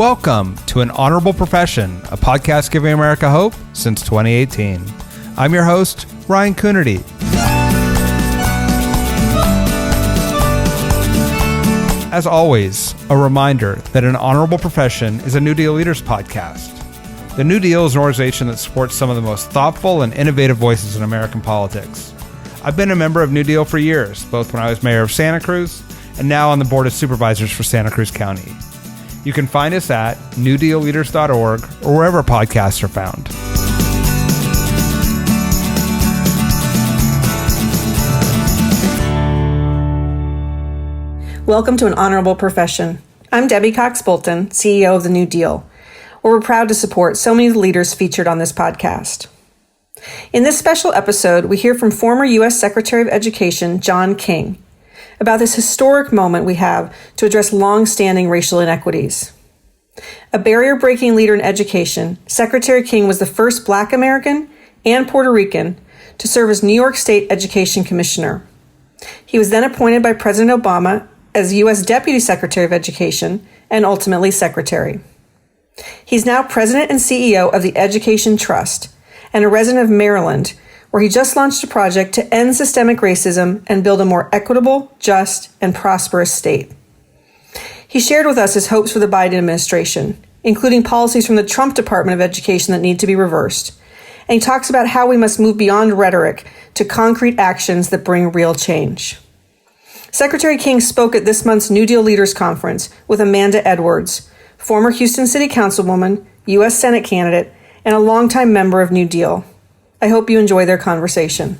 Welcome to An Honorable Profession, a podcast giving America hope since 2018. I'm your host, Ryan Coonerty. As always, a reminder that An Honorable Profession is a New Deal Leaders podcast. The New Deal is an organization that supports some of the most thoughtful and innovative voices in American politics. I've been a member of New Deal for years, both when I was mayor of Santa Cruz and now on the Board of Supervisors for Santa Cruz County. You can find us at newdealleaders.org or wherever podcasts are found. Welcome to An Honorable Profession. I'm Debbie Cox-Bolton, CEO of the New Deal, where we're proud to support so many of the leaders featured on this podcast. In this special episode, we hear from former U.S. Secretary of Education John King about this historic moment we have to address long-standing racial inequities. A barrier-breaking leader in education, Secretary King was the first Black American and Puerto Rican to serve as New York State Education Commissioner. He was then appointed by President Obama as U.S. Deputy Secretary of Education and ultimately Secretary. He's now President and CEO of the Education Trust and a resident of Maryland, where he just launched a project to end systemic racism and build a more equitable, just, and prosperous state. He shared with us his hopes for the Biden administration, including policies from the Trump Department of Education that need to be reversed. And he talks about how we must move beyond rhetoric to concrete actions that bring real change. Secretary King spoke at this month's New Deal Leaders Conference with Amanda Edwards, former Houston City Councilwoman, U.S. Senate candidate, and a longtime member of New Deal. I hope you enjoy their conversation.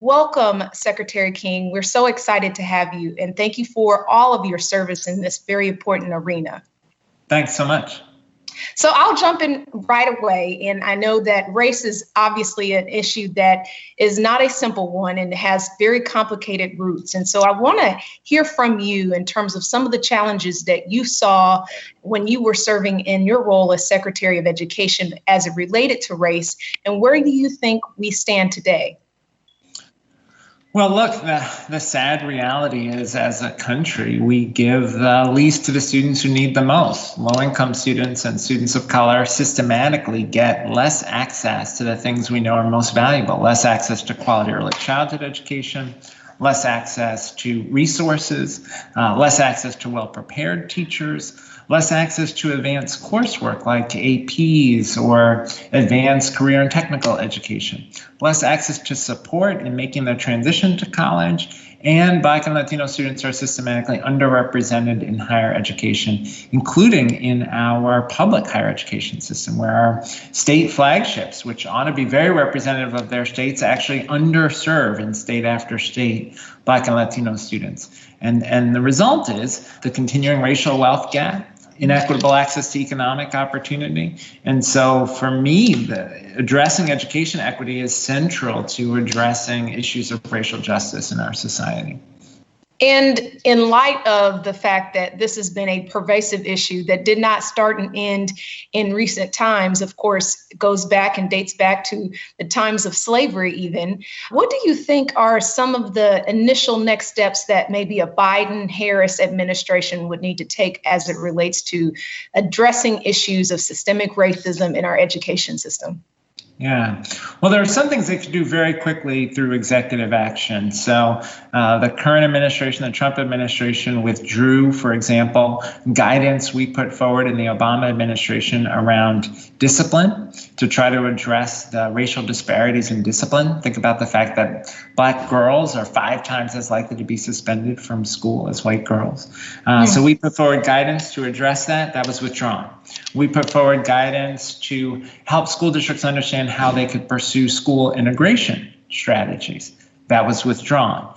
Welcome, Secretary King. We're so excited to have you, and thank you for all of your service in this very important arena. Thanks so much. So I'll jump in right away, and I know that race is obviously an issue that is not a simple one and has very complicated roots. And so I want to hear from you in terms of some of the challenges that you saw when you were serving in your role as Secretary of Education as it related to race, and where do you think we stand today? Well, look, the sad reality is, as a country, we give the least to the students who need the most. Low-income students and students of color systematically get less access to the things we know are most valuable, less access to quality early childhood education, less access to resources, less access to well-prepared teachers, less access to advanced coursework like APs or advanced career and technical education, less access to support in making their transition to college, and Black and Latino students are systematically underrepresented in higher education, including in our public higher education system, where our state flagships, which ought to be very representative of their states, actually underserve in state after state Black and Latino students. And the result is the continuing racial wealth gap, inequitable access to economic opportunity. And so for me, addressing education equity is central to addressing issues of racial justice in our society. And in light of the fact that this has been a pervasive issue that did not start and end in recent times, of course, goes back and dates back to the times of slavery even, what do you think are some of the initial next steps that maybe a Biden-Harris administration would need to take as it relates to addressing issues of systemic racism in our education system? Yeah, well, there are some things they could do very quickly through executive action. So the current administration, the Trump administration, withdrew, for example, guidance we put forward in the Obama administration around discipline to try to address the racial disparities in discipline. Think about the fact that Black girls are 5 times as likely to be suspended from school as white girls. So we put forward guidance to address that. That was withdrawn. We put forward guidance to help school districts understand how they could pursue school integration strategies. That was withdrawn.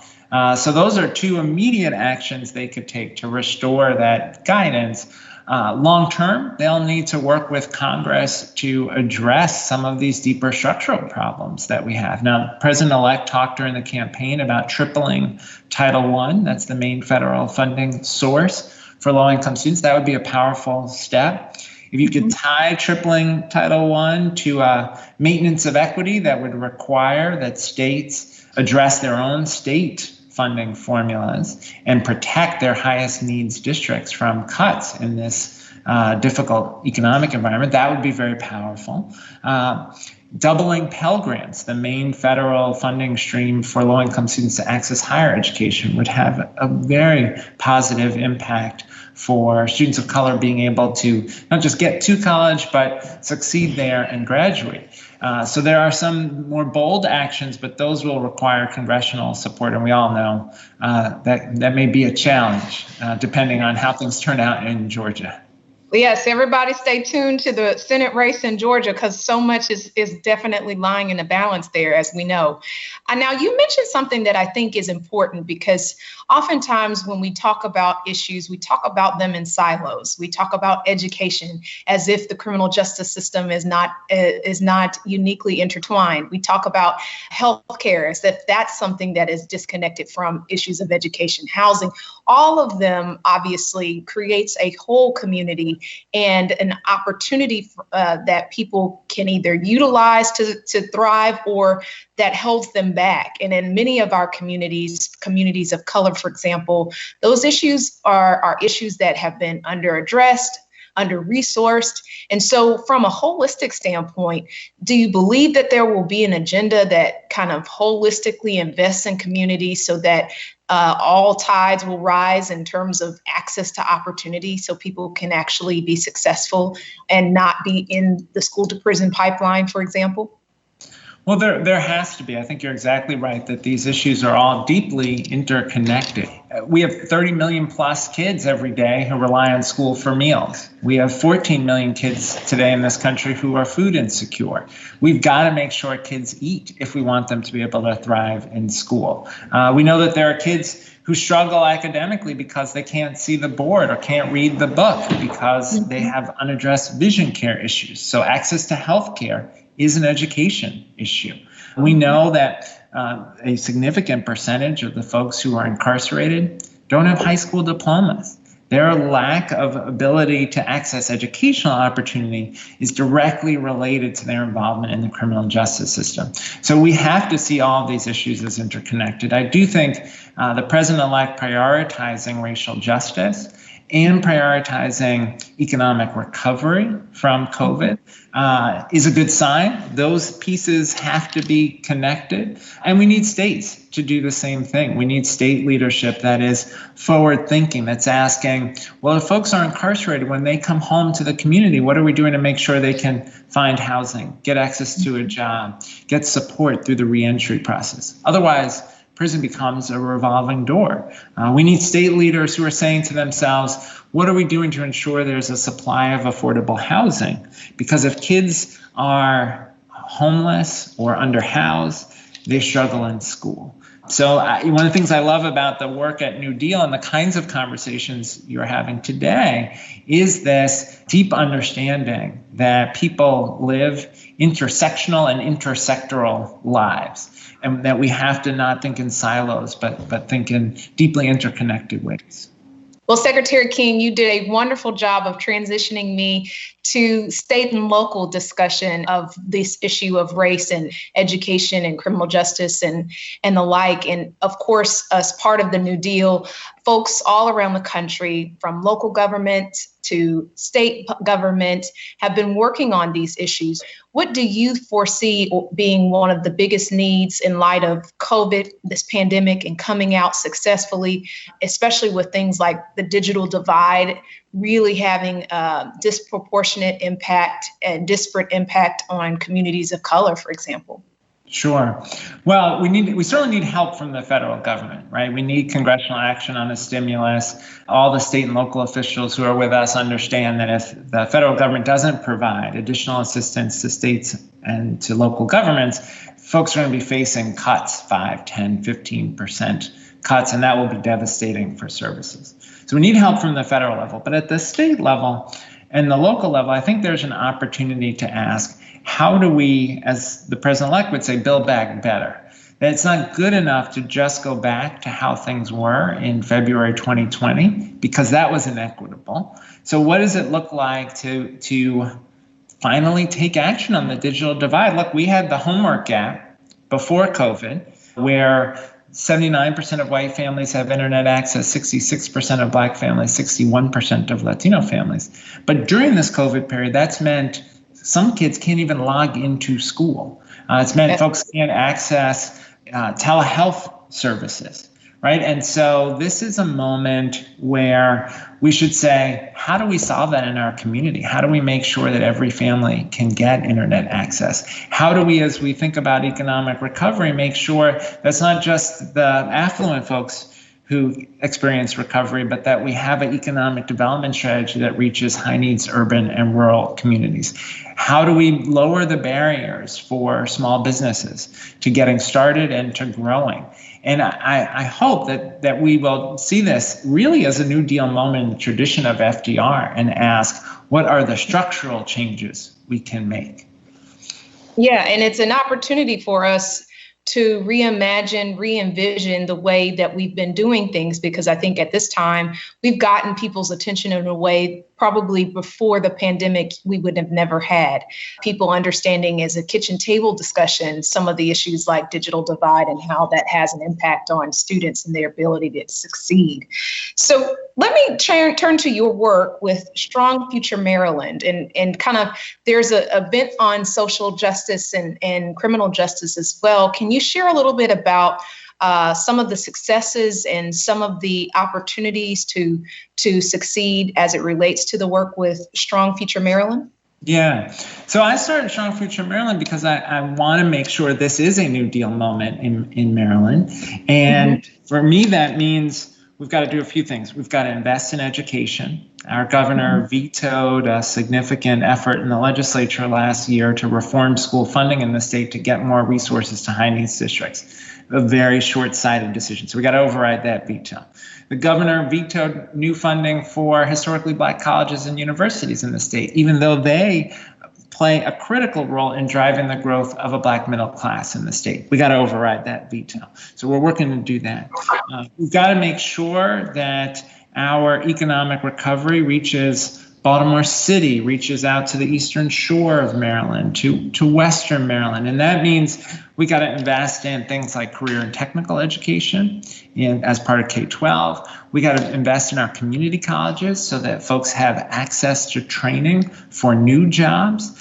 So those are 2 immediate actions they could take to restore that guidance. Long term, they'll need to work with Congress to address some of these deeper structural problems that we have. Now, President-elect talked during the campaign about tripling Title I. That's the main federal funding source for low-income students. That would be a powerful step. If you could tie tripling Title I to maintenance of equity, that would require that states address their own state funding formulas and protect their highest needs districts from cuts in this difficult economic environment. That would be very powerful. Doubling Pell Grants, the main federal funding stream for low-income students to access higher education, would have a very positive impact for students of color being able to not just get to college, but succeed there and graduate. So there are some more bold actions, but those will require congressional support. And we all know that may be a challenge, depending on how things turn out in Georgia. Yes, everybody stay tuned to the Senate race in Georgia, because so much is definitely lying in the balance there, as we know. Now, you mentioned something that I think is important, because oftentimes when we talk about issues, we talk about them in silos. We talk about education as if the criminal justice system is not uniquely intertwined. We talk about healthcare as if that's something that is disconnected from issues of education, housing. All of them obviously creates a whole community and an opportunity that people can either utilize to thrive, or that holds them back. And in many of our communities of color, for example, those issues are issues that have been underaddressed, under-resourced. And so from a holistic standpoint, do you believe that there will be an agenda that kind of holistically invests in communities so that all tides will rise in terms of access to opportunity, so people can actually be successful and not be in the school to prison pipeline, for example? Well, there has to be. I think you're exactly right that these issues are all deeply interconnected. We have 30 million plus kids every day who rely on school for meals. We have 14 million kids today in this country who are food insecure. We've got to make sure kids eat if we want them to be able to thrive in school. We know that there are kids who struggle academically because they can't see the board or can't read the book because they have unaddressed vision care issues. So access to health care is an education issue. We know that a significant percentage of the folks who are incarcerated don't have high school diplomas. Their lack of ability to access educational opportunity is directly related to their involvement in the criminal justice system. So we have to see all of these issues as interconnected. I do think the president-elect prioritizing racial justice and prioritizing economic recovery from COVID is a good sign. Those pieces have to be connected. And we need states to do the same thing. We need state leadership that is forward thinking, that's asking, well, if folks are incarcerated, when they come home to the community, what are we doing to make sure they can find housing, get access to a job, get support through the reentry process? Otherwise, prison becomes a revolving door. We need state leaders who are saying to themselves, what are we doing to ensure there's a supply of affordable housing? Because if kids are homeless or underhoused, they struggle in school. So one of the things I love about the work at New Deal and the kinds of conversations you're having today is this deep understanding that people live intersectional and intersectoral lives, and that we have to not think in silos, but think in deeply interconnected ways. Well, Secretary King, you did a wonderful job of transitioning me to state and local discussion of this issue of race and education and criminal justice and the like. And of course, as part of the New Deal, folks all around the country, from local government to state government, have been working on these issues. What do you foresee being one of the biggest needs in light of COVID, this pandemic, and coming out successfully, especially with things like the digital divide really having a disproportionate impact and disparate impact on communities of color, for example? Sure. Well, we certainly need help from the federal government, right? We need congressional action on a stimulus. All the state and local officials who are with us understand that if the federal government doesn't provide additional assistance to states and to local governments, folks are going to be facing cuts, 5, 10, 15% cuts, and that will be devastating for services. So we need help from the federal level. But at the state level and the local level, I think there's an opportunity to ask, how do we, as the president-elect would say, build back better? That it's not good enough to just go back to how things were in February 2020, because that was inequitable. So what does it look like to finally take action on the digital divide? Look, we had the homework gap before COVID, where 79% of white families have internet access, 66% of black families, 61% of Latino families. But during this COVID period, that's meant some kids can't even log into school. It's meant folks can't access telehealth services, right? And so this is a moment where we should say, how do we solve that in our community? How do we make sure that every family can get internet access? How do we, as we think about economic recovery, make sure that's not just the affluent folks who experience recovery, but that we have an economic development strategy that reaches high needs urban and rural communities? How do we lower the barriers for small businesses to getting started and to growing? And I hope that we will see this really as a New Deal moment in the tradition of FDR and ask, what are the structural changes we can make? Yeah, and it's an opportunity for us to reimagine, re-envision the way that we've been doing things, because I think at this time we've gotten people's attention in a way probably before the pandemic we would have never had. People understanding as a kitchen table discussion some of the issues like digital divide and how that has an impact on students and their ability to succeed. So let me turn to your work with Strong Future Maryland, and kind of there's a bent on social justice and criminal justice as well. Can you share a little bit about some of the successes and some of the opportunities to succeed as it relates to the work with Strong Future Maryland? Yeah. So I started Strong Future Maryland because I want to make sure this is a New Deal moment in Maryland. And for me, that means we've got to do a few things. We've got to invest in education. Our governor vetoed a significant effort in the legislature last year to reform school funding in the state to get more resources to high needs districts. A very short-sighted decision. So we got to override that veto. The governor vetoed new funding for historically black colleges and universities in the state, even though they play a critical role in driving the growth of a black middle class in the state. We got to override that veto. So we're working to do that. We've got to make sure that our economic recovery reaches Baltimore City, reaches out to the eastern shore of Maryland, to western Maryland. And that means we got to invest in things like career and technical education as part of K-12. We got to invest in our community colleges so that folks have access to training for new jobs.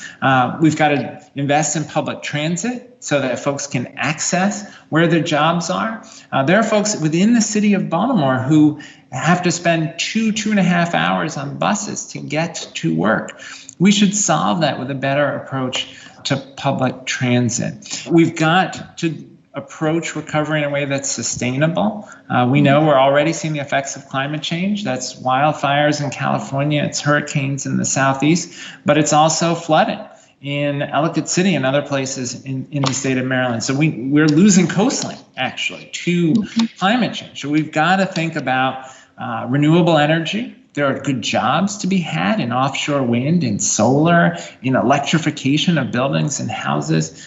We've got to invest in public transit so that folks can access where their jobs are. There are folks within the city of Baltimore who have to spend 2.5 hours on buses to get to work. We should solve that with a better approach to public transit. We've got to approach recovery in a way that's sustainable. We know we're already seeing the effects of climate change. That's wildfires in California, it's hurricanes in the southeast, but it's also flooding in Ellicott City and other places in the state of Maryland. So we're losing coastline, actually, to climate change. So we've got to think about renewable energy. There are good jobs to be had in offshore wind, in solar, in electrification of buildings and houses.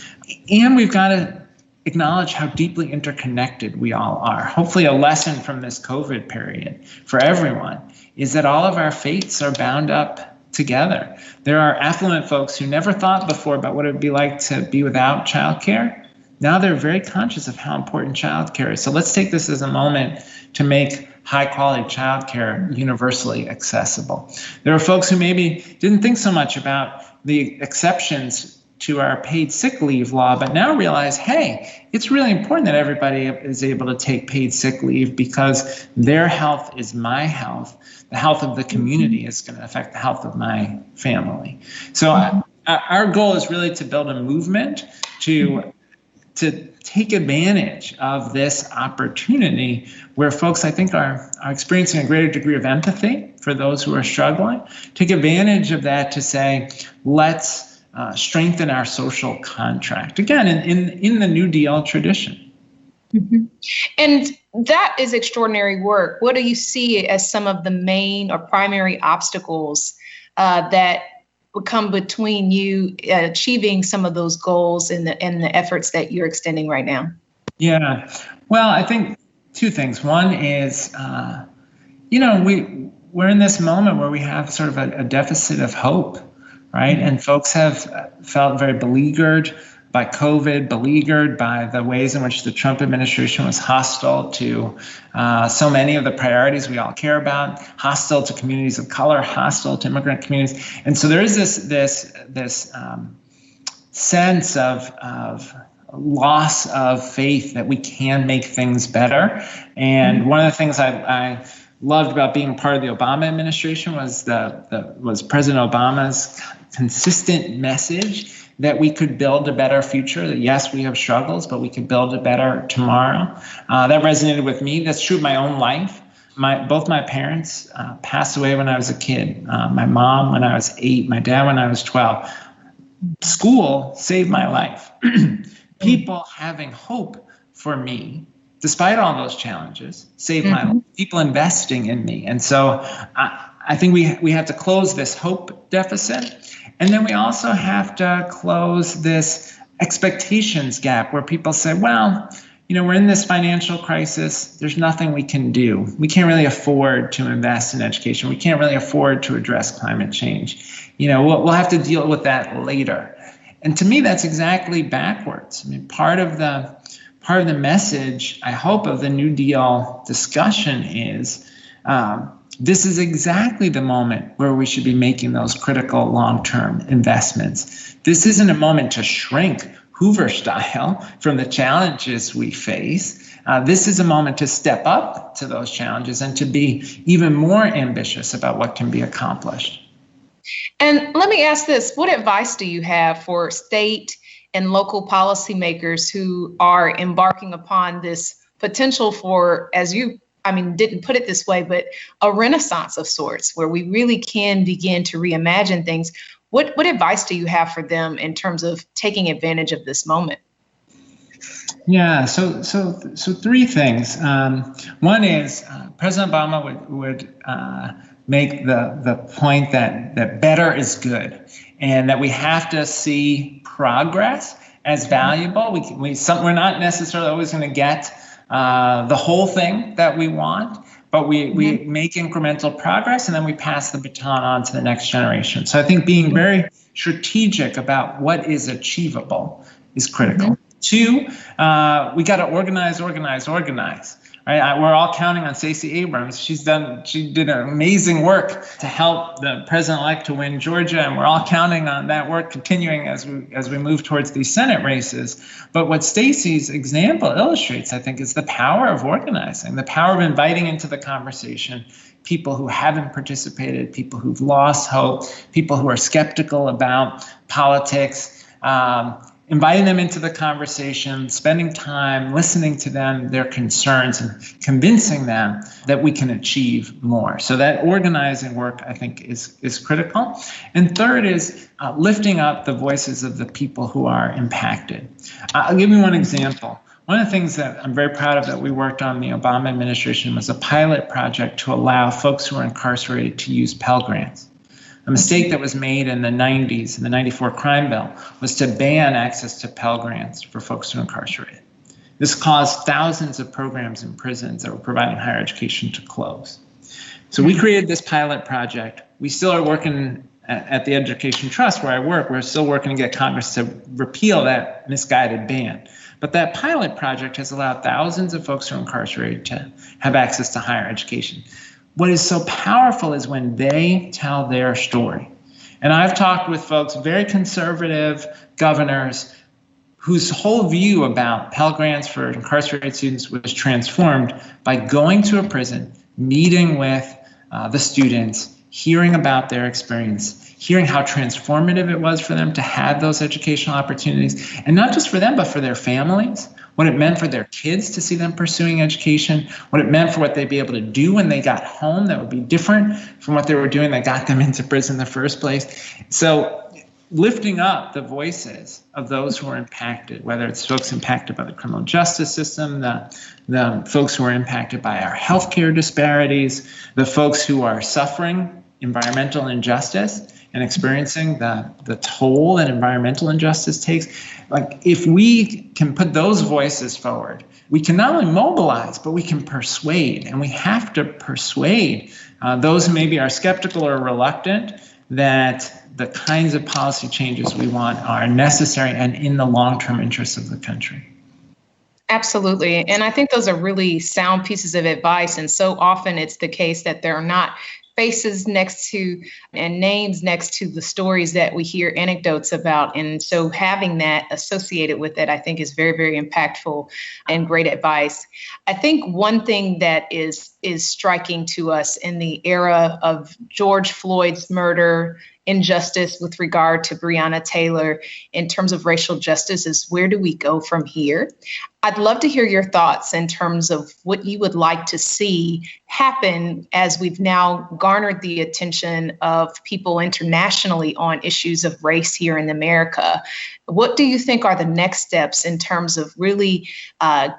And we've got to acknowledge how deeply interconnected we all are. Hopefully a lesson from this COVID period for everyone is that all of our fates are bound up together. There are affluent folks who never thought before about what it would be like to be without childcare. Now they're very conscious of how important childcare is. So let's take this as a moment to make high-quality childcare universally accessible. There are folks who maybe didn't think so much about the exceptions to our paid sick leave law, but now realize, hey, it's really important that everybody is able to take paid sick leave because their health is my health. The health of the community is going to affect the health of my family. So our goal is really to build a movement to take advantage of this opportunity where folks, I think, are experiencing a greater degree of empathy for those who are struggling. Take advantage of that to say, let's strengthen our social contract. Again, in the New Deal tradition. Mm-hmm. And that is extraordinary work. What do you see as some of the main or primary obstacles that would come between you achieving some of those goals and the efforts that you're extending right now? Yeah, well, I think two things. One is, we're in this moment where we have sort of a deficit of hope, right? And folks have felt very beleaguered by COVID, beleaguered by the ways in which the Trump administration was hostile to so many of the priorities we all care about, hostile to communities of color, hostile to immigrant communities. And so there is this sense of loss of faith that we can make things better. And one of the things I loved about being part of the Obama administration was President Obama's consistent message that we could build a better future, that yes, we have struggles, but we could build a better tomorrow. That resonated with me. That's true of my own life. Both my parents passed away when I was a kid. My mom when I was 8, my dad when I was 12. School saved my life. People having hope for me, despite all those challenges, saved my life. People investing in me. And so I think we have to close this hope deficit. And then we also have to close this expectations gap where people say, well, we're in this financial crisis. There's nothing we can do. We can't really afford to invest in education. We can't really afford to address climate change. We'll have to deal with that later. And to me, that's exactly backwards. I mean, part of the message, I hope, of the New Deal discussion is this is exactly the moment where we should be making those critical long-term investments. This isn't a moment to shrink Hoover style from the challenges we face. This is a moment to step up to those challenges and to be even more ambitious about what can be accomplished. And let me ask this, what advice do you have for state and local policymakers who are embarking upon this potential for, didn't put it this way, but a renaissance of sorts where we really can begin to reimagine things? What advice do you have for them in terms of taking advantage of this moment? Yeah, so 3 things. One is President Obama would make the point that better is good, and that we have to see progress as valuable. We're not necessarily always going to get the whole thing that we want, but we make incremental progress, and then we pass the baton on to the next generation. So I think being very strategic about what is achievable is critical. 2, we got to organize. Right? We're all counting on Stacey Abrams. She did amazing work to help the president-elect to win Georgia, and we're all counting on that work continuing as we move towards these Senate races. But what Stacey's example illustrates, I think, is the power of organizing, the power of inviting into the conversation people who haven't participated, people who've lost hope, people who are skeptical about politics. Inviting them into the conversation, spending time listening to them, their concerns, and convincing them that we can achieve more. So that organizing work, I think, is critical. And third is lifting up the voices of the people who are impacted. I'll give you one example. One of the things that I'm very proud of that we worked on in the Obama administration was a pilot project to allow folks who are incarcerated to use Pell Grants. A mistake that was made in the 90s, in the 94 crime bill, was to ban access to Pell Grants for folks who are incarcerated. This caused thousands of programs in prisons that were providing higher education to close. So we created this pilot project. We still are working at the Education Trust where I work. We're still working to get Congress to repeal that misguided ban. But that pilot project has allowed thousands of folks who are incarcerated to have access to higher education. What is so powerful is when they tell their story. And I've talked with folks, very conservative governors, whose whole view about Pell Grants for incarcerated students was transformed by going to a prison, meeting with the students, hearing about their experience, hearing how transformative it was for them to have those educational opportunities, and not just for them, but for their families, what it meant for their kids to see them pursuing education, what it meant for what they'd be able to do when they got home that would be different from what they were doing that got them into prison in the first place. So lifting up the voices of those who are impacted, whether it's folks impacted by the criminal justice system, the folks who are impacted by our healthcare disparities, the folks who are suffering environmental injustice and experiencing the toll that environmental injustice takes. Like, if we can put those voices forward, we can not only mobilize, but we can persuade. And we have to persuade those who maybe are skeptical or reluctant that the kinds of policy changes we want are necessary and in the long-term interests of the country. Absolutely. And I think those are really sound pieces of advice. And so often it's the case that there are not faces next to and names next to the stories that we hear anecdotes about. And so having that associated with it, I think is very, very impactful and great advice. I think one thing that is striking to us in the era of George Floyd's murder, injustice with regard to Breonna Taylor in terms of racial justice is where do we go from here? I'd love to hear your thoughts in terms of what you would like to see happen as we've now garnered the attention of people internationally on issues of race here in America. What do you think are the next steps in terms of really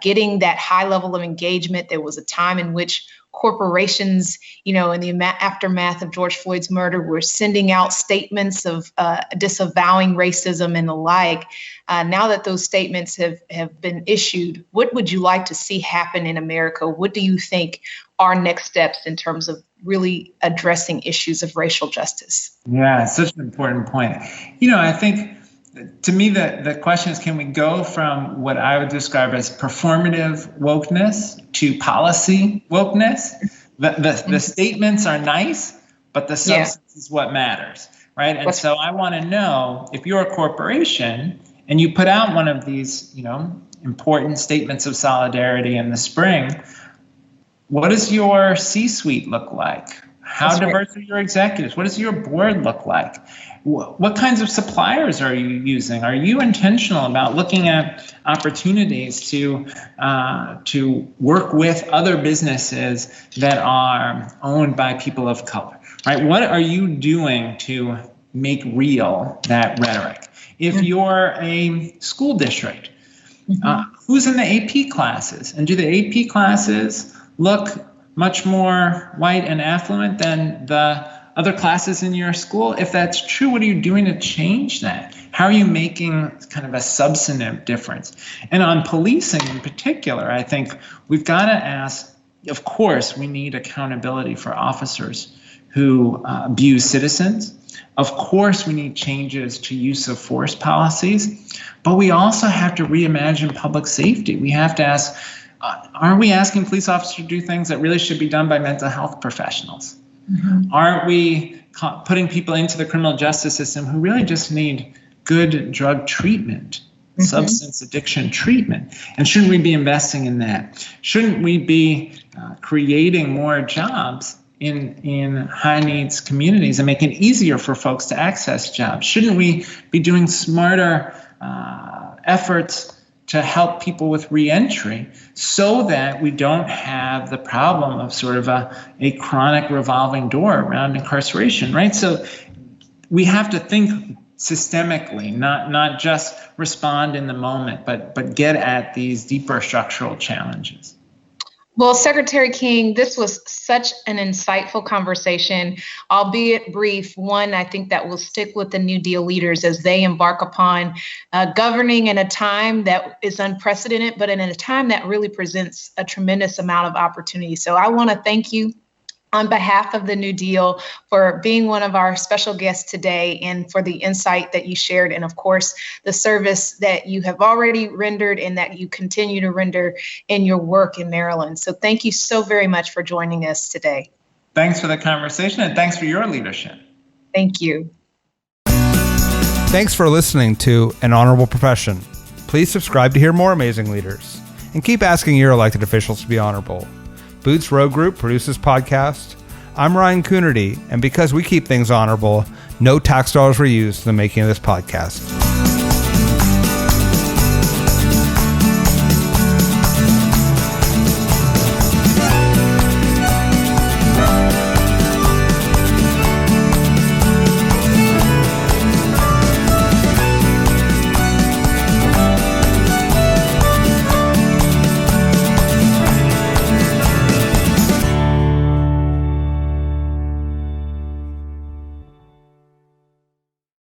getting that high level of engagement? There was a time in which corporations, in the aftermath of George Floyd's murder, were sending out statements of disavowing racism and the like. Now that those statements have been issued, what would you like to see happen in America? What do you think are next steps in terms of really addressing issues of racial justice? Yeah, it's such an important point. I think to me, the question is, can we go from what I would describe as performative wokeness to policy wokeness? The statements are nice, but the substance is what matters, right? And so I want to know, if you're a corporation and you put out one of these, important statements of solidarity in the spring, what does your C-suite look like? How diverse are your executives? What does your board look like? What kinds of suppliers are you using? Are you intentional about looking at opportunities to work with other businesses that are owned by people of color? Right? What are you doing to make real that rhetoric? If you're a school district, who's in the AP classes? And do the AP classes look much more white and affluent than the other classes in your school? If that's true, what are you doing to change that? How are you making kind of a substantive difference? And on policing in particular, I think we've got to ask, of course, we need accountability for officers who abuse citizens. Of course, we need changes to use of force policies, but we also have to reimagine public safety. We have to ask, aren't we asking police officers to do things that really should be done by mental health professionals? Aren't we putting people into the criminal justice system who really just need good drug treatment, substance addiction treatment? And shouldn't we be investing in that? Shouldn't we be creating more jobs in high needs communities and making it easier for folks to access jobs? Shouldn't we be doing smarter efforts to help people with reentry so that we don't have the problem of sort of a chronic revolving door around incarceration, right? So we have to think systemically, not just respond in the moment, but get at these deeper structural challenges. Well, Secretary King, this was such an insightful conversation, albeit brief, one I think that will stick with the New Deal leaders as they embark upon governing in a time that is unprecedented, but in a time that really presents a tremendous amount of opportunity. So I want to thank you on behalf of the New Deal for being one of our special guests today and for the insight that you shared, and of course, the service that you have already rendered and that you continue to render in your work in Maryland. So thank you so very much for joining us today. Thanks for the conversation, and thanks for your leadership. Thank you. Thanks for listening to An Honorable Profession. Please subscribe to hear more amazing leaders, and keep asking your elected officials to be honorable. Boots Row Group produces podcast. I'm Ryan Coonerty, and because we keep things honorable, no tax dollars were used in the making of this podcast.